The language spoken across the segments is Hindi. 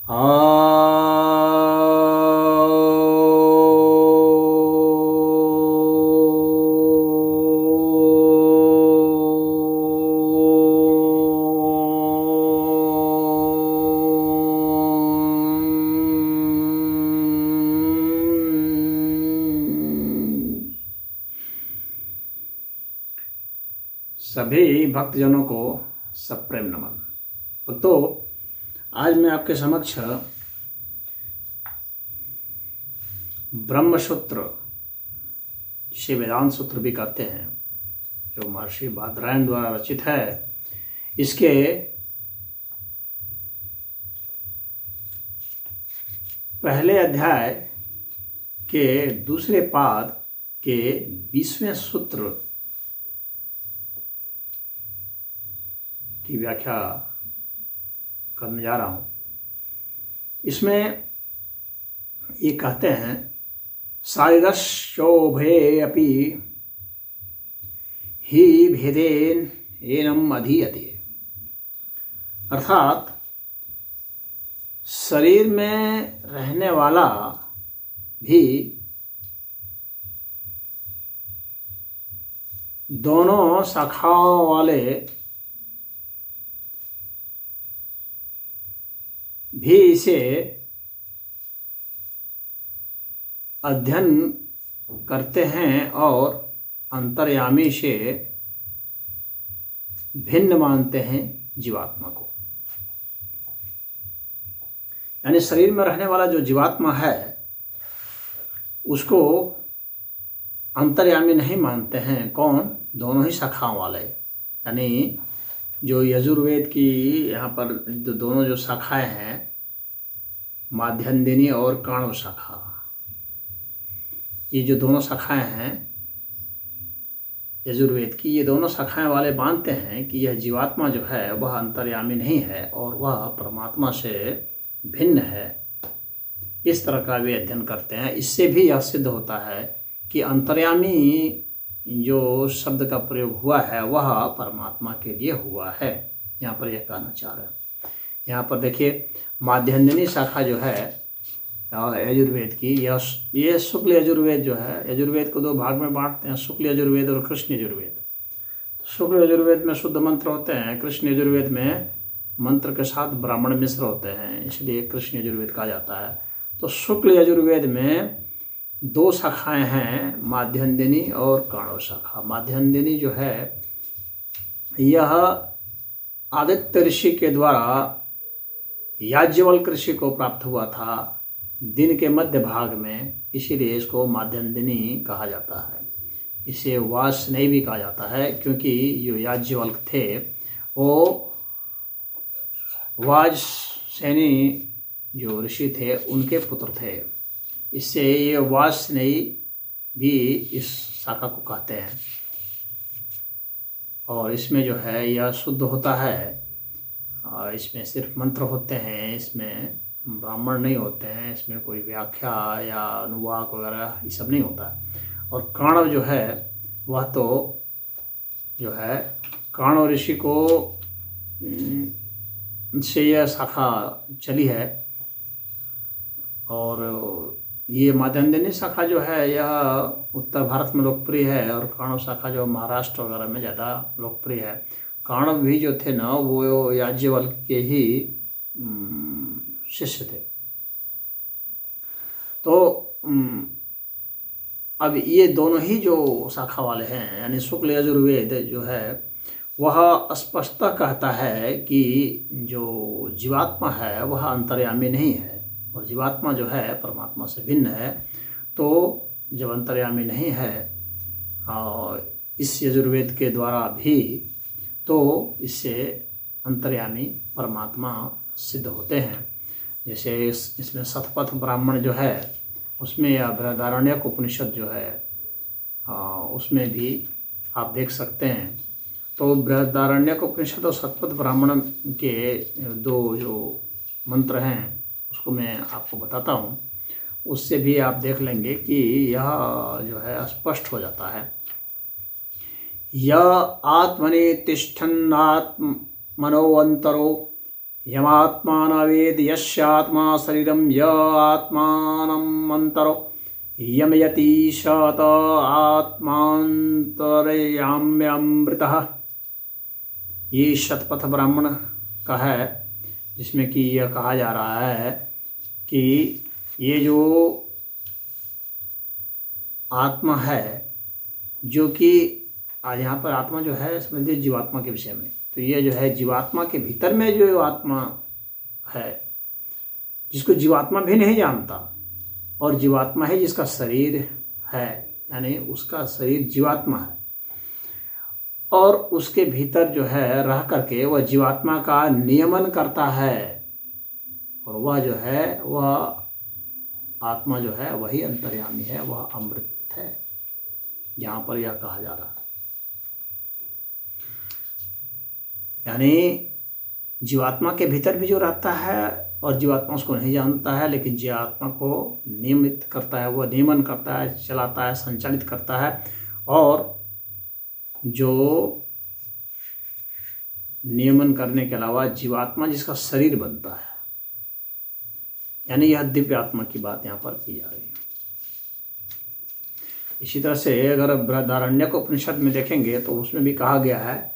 सभी भक्तजनों को सप्रेम नमन। तो आज मैं आपके समक्ष ब्रह्मसूत्र, जिसे वेदांत सूत्र भी कहते हैं, जो महर्षि बादरायण द्वारा रचित है, इसके पहले अध्याय के दूसरे पाद के 20वें सूत्र की व्याख्या करने जा रहा हूँ। इसमें ये कहते हैं, शारीरशोभे अपि ही भेदेन एनम अधीयते। अर्थात शरीर में रहने वाला भी दोनों शाखाओं वाले भी इसे अध्ययन करते हैं और अंतर्यामी से भिन्न मानते हैं जीवात्मा को। यानी शरीर में रहने वाला जो जीवात्मा है उसको अंतर्यामी नहीं मानते हैं। कौन? दोनों ही शाखाओं वाले। यानी जो यजुर्वेद की यहाँ पर जो दोनों जो शाखाएं हैं, माध्यन्दिनी और काणव शाखा, ये जो दोनों शाखाएं हैं यजुर्वेद की, ये दोनों शाखाएं वाले मानते हैं कि यह जीवात्मा जो है वह अंतर्यामी नहीं है और वह परमात्मा से भिन्न है। इस तरह का वे अध्ययन करते हैं। इससे भी यह सिद्ध होता है कि अंतर्यामी जो शब्द का प्रयोग हुआ है वह परमात्मा के लिए हुआ है। यहाँ पर यह कहना चाह रहे हैं। यहाँ पर देखिए, माध्यन्दिनी शाखा जो है यजुर्वेद की, यह शुक्ल यजुर्वेद जो है, यजुर्वेद को दो भाग में बांटते हैं, शुक्ल यजुर्वेद और कृष्ण यजुर्वेद। शुक्ल यजुर्वेद में शुद्ध मंत्र होते हैं, कृष्ण यजुर्वेद में मंत्र के साथ ब्राह्मण मिश्र होते हैं, इसलिए कृष्ण यजुर्वेद कहा जाता है। तो शुक्ल यजुर्वेद में दो शाखाएं हैं, माध्यन्दिनी और काणव शाखा। माध्यन्दिनी जो है यह आदित्य ऋषि के द्वारा याज्ञवल्क्य ऋषि को प्राप्त हुआ था दिन के मध्य भाग में, इसीलिए इसको माध्यन्दिनी कहा जाता है। इसे वासनेयी भी कहा जाता है, क्योंकि जो याज्ञवल्क्य थे वो वाजसेनी जो ऋषि थे उनके पुत्र थे। इससे ये वासनेयी भी इस शाखा को कहते हैं। और इसमें जो है यह शुद्ध होता है, और इसमें सिर्फ मंत्र होते हैं, इसमें ब्राह्मण नहीं होते हैं, इसमें कोई व्याख्या या अनुवाक वगैरह ये सब नहीं होता है। और काणव जो है वह तो जो है काणव ऋषि को से यह शाखा चली है। और ये माध्यन्दिनी शाखा जो है यह उत्तर भारत में लोकप्रिय है, और काणव शाखा जो महाराष्ट्र वगैरह में ज़्यादा लोकप्रिय है। काणव भी जो थे ना वो याज्ञवल्क्य के ही शिष्य थे। तो अब ये दोनों ही जो शाखा वाले हैं, यानी शुक्ल यजुर्वेद जो है वह स्पष्टता कहता है कि जो जीवात्मा है वह अंतर्यामी नहीं है, और जीवात्मा जो है परमात्मा से भिन्न है। तो जब अंतर्यामी नहीं है और इस यजुर्वेद के द्वारा भी, तो इससे अंतर्यामी परमात्मा सिद्ध होते हैं। जैसे इसमें शतपथ ब्राह्मण जो है उसमें, या बृहदारण्यक उपनिषद जो है उसमें भी आप देख सकते हैं। तो बृहदारण्यक उपनिषद और शतपथ ब्राह्मण के दो जो मंत्र हैं उसको मैं आपको बताता हूँ, उससे भी आप देख लेंगे कि यह जो है स्पष्ट हो जाता है। य आत्मनि तिष्ठन्नात्मनोऽन्तरो यमात्मा न वेद यस्यात्मा शरीरम य आत्मानम् अंतरो यमयति शत आत्मांतरयाम्यमृतः। ये शतपथ ब्राह्मण का है, जिसमें कि यह कहा जा रहा है कि ये जो आत्मा है, जो कि आज यहाँ पर आत्मा जो है समझिए जीवात्मा के विषय में, तो ये जो है जीवात्मा के भीतर में जो आत्मा है, जिसको जीवात्मा भी नहीं जानता, और जीवात्मा है जिसका शरीर है, यानी उसका शरीर जीवात्मा है, और उसके भीतर जो है रह करके वह जीवात्मा का नियमन करता है, और वह जो है वह आत्मा जो है वही अंतर्यामी है, वह अमृत है। यहाँ पर यह कहा जा रहा है, यानी जीवात्मा के भीतर भी जो रहता है और जीवात्मा उसको नहीं जानता है, लेकिन जीवात्मा को नियमित करता है, वह नियमन करता है, चलाता है, संचालित करता है, और जो नियमन करने के अलावा जीवात्मा जिसका शरीर बनता है, यानी यह दिव्य आत्मा की बात यहाँ पर की जा रही है। इसी तरह से अगर बृहदारण्यक उपनिषद में देखेंगे तो उसमें भी कहा गया है,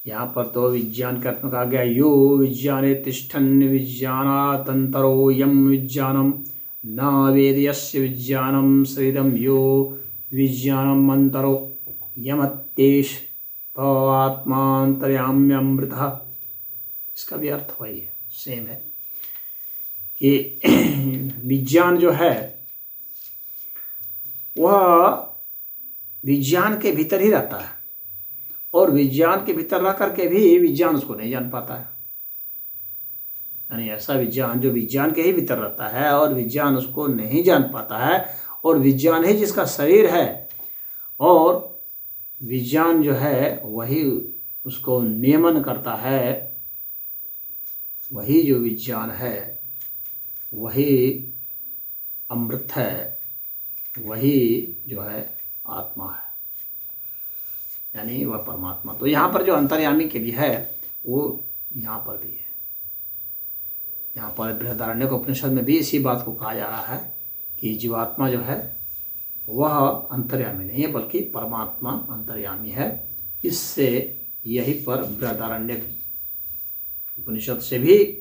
यहाँ पर तो विज्ञान के अर्थ में कहा गया, यो विज्ञाने तिष्ठन् विज्ञानातंतरो यम विज्ञानम न वेद यस्य विज्ञानम शरीरम यो विज्ञानम अंतरो यमत्येष आत्मांतर्याम्यमृतः। इसका भी अर्थ वही है, सेम है कि विज्ञान जो है वह विज्ञान के भीतर ही रहता है, और विज्ञान के भीतर रह करके भी विज्ञान उसको नहीं जान पाता है। यानी ऐसा विज्ञान जो विज्ञान के ही भीतर रहता है और विज्ञान उसको नहीं जान पाता है, और विज्ञान ही जिसका शरीर है, और विज्ञान जो है वही उसको नियमन करता है, वही जो विज्ञान है वही अमृत है, वही जो है आत्मा है, यानी वह परमात्मा। तो यहाँ पर जो अंतर्यामी के लिए है वो यहाँ पर भी है। यहाँ पर बृहदारण्यक उपनिषद में भी इसी बात को कहा जा रहा है कि जीवात्मा जो है वह अंतर्यामी नहीं है, बल्कि परमात्मा अंतर्यामी है। इससे यही पर बृहदारण्यक उपनिषद से भी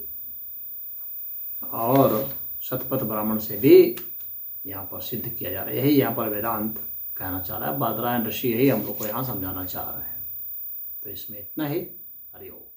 और शतपथ ब्राह्मण से भी यहाँ पर सिद्ध किया जा रहा है। यही यहाँ पर वेदांत कहना चाह रहा है, बादरायण ऋषि यही हम लोग को यहाँ समझाना चाह रहे हैं। तो इसमें इतना ही। हरि ओम।